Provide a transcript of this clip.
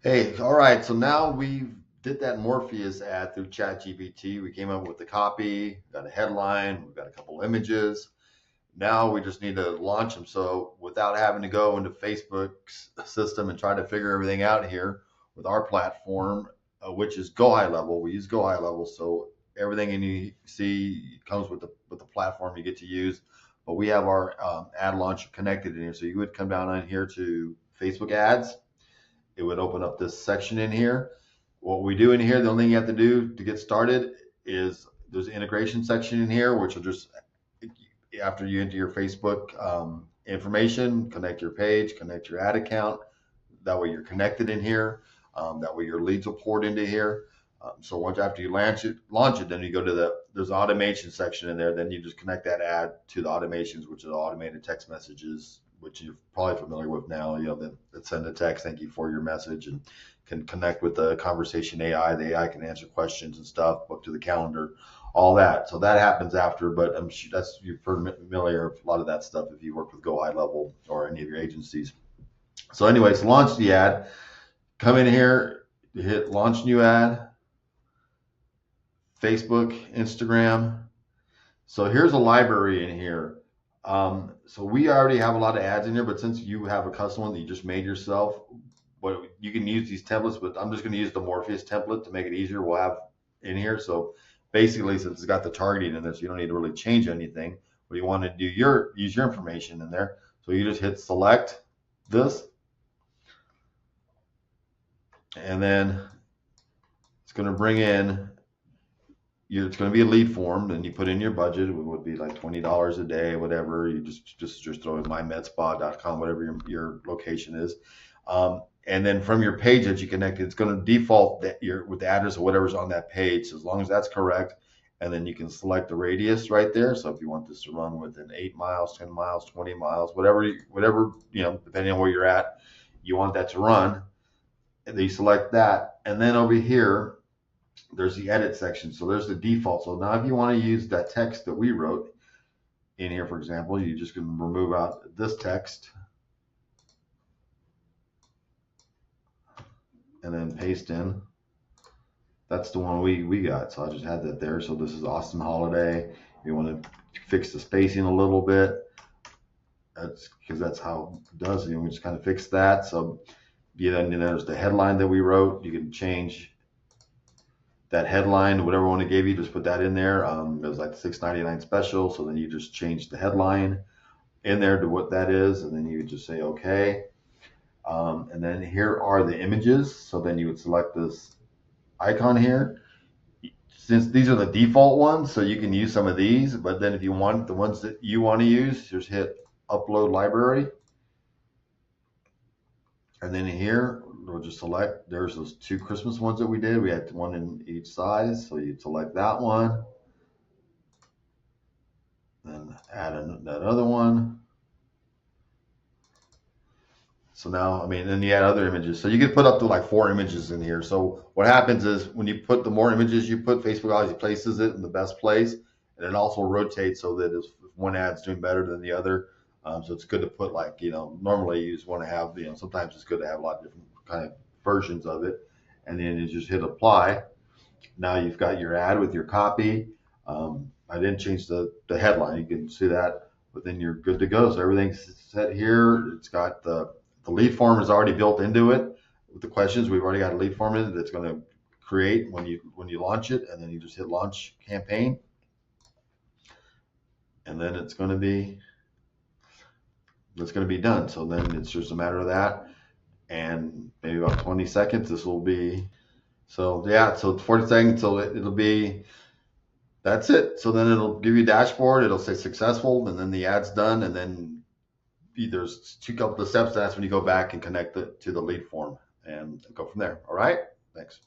Hey, all right. So now we did that Morpheus ad through ChatGPT. We came up with the copy, got a headline, we've got a couple images. Now we just need to launch them. So without having to go into Facebook's system and try to figure everything out here with our platform, which is Go High Level. We use Go High Level, so everything you see comes with the platform you get to use. But we have our ad launcher connected in here. So you would come down on here to Facebook ads. It would open up this section in here. What we do in here, the only thing you have to do to get started is there's an integration section in here, which will just, after you enter your Facebook information, connect your page, connect your ad account. That way you're connected in here. That way your leads will port into here. So once after you launch it, then you go to there's automation section in there. Then you just connect that ad to the automations, which are the automated text messages, which you're probably familiar with now. You know that send a text, thank you for your message, and can connect with the conversation AI. The AI can answer questions and stuff, book to the calendar, all that. So that happens after, but I'm sure that's you're familiar with a lot of that stuff if you work with Go High Level or any of your agencies. So, anyways, launch the ad. Come in here, hit launch new ad, Facebook, Instagram. So here's a library in here. So we already have a lot of ads in here, but since you have a custom one that you just made yourself, but you can use these templates, but I'm just going to use the Morpheus template to make it easier. We'll have in here. So basically, since it's got the targeting in this, you don't need to really change anything. But you want to do use your information in there. So you just hit select this, and then it's going to bring in it's going to be a lead form, and you put in your budget. It would be like $20 a day, whatever. You just throw in mymedspa.com, whatever your location is. And then from your page that you connected, it's going to default that with the address of whatever's on that page. So as long as that's correct, and then you can select the radius right there. So if you want this to run within 8 miles, 10 miles, 20 miles, whatever, depending on where you're at, you want that to run. And then you select that, and then over here there's the edit section. So there's the default. So now if you want to use that text that we wrote in here, for example, you just can remove out this text and then paste in. That's the one we got. So I just had that there. So this is Austin Holiday. If you want to fix the spacing a little bit, that's because that's how it does. We just kind of fix that. So then there's the headline that we wrote. You can change that headline, whatever one it gave you, just put that in there. It was like $6.99 special. So then you just change the headline in there to what that is. And then you would just say, okay. And then here are the images. So then you would select this icon here. Since these are the default ones, so you can use some of these, but then if you want the ones that you want to use, just hit upload library. And then here, we'll just select, there's those 2 Christmas ones that we did. We had one in each size. So you select that one. Then add that other one. So now, then you add other images. So you can put up to like 4 images in here. So what happens is when you put the more images you put, Facebook always places it in the best place. And it also rotates so that if one ad's doing better than the other. So it's good to put normally you just want to have, sometimes it's good to have a lot of different kind of versions of it. And then you just hit apply. Now you've got your ad with your copy. I didn't change the headline. You can see that, but then you're good to go. So everything's set here. It's got the lead form is already built into it with the questions. We've already got a lead form in it that's going to create when you launch it, and then you just hit launch campaign, and then it's going to be done. So then it's just a matter of that, and maybe about 20 seconds. This will be so 40 seconds. So it'll be. That's it. So then it'll give you a dashboard. It'll say successful, and then the ad's done, and then there's two couple of steps. That's when you go back and connect it to the lead form and go from there. All right. Thanks.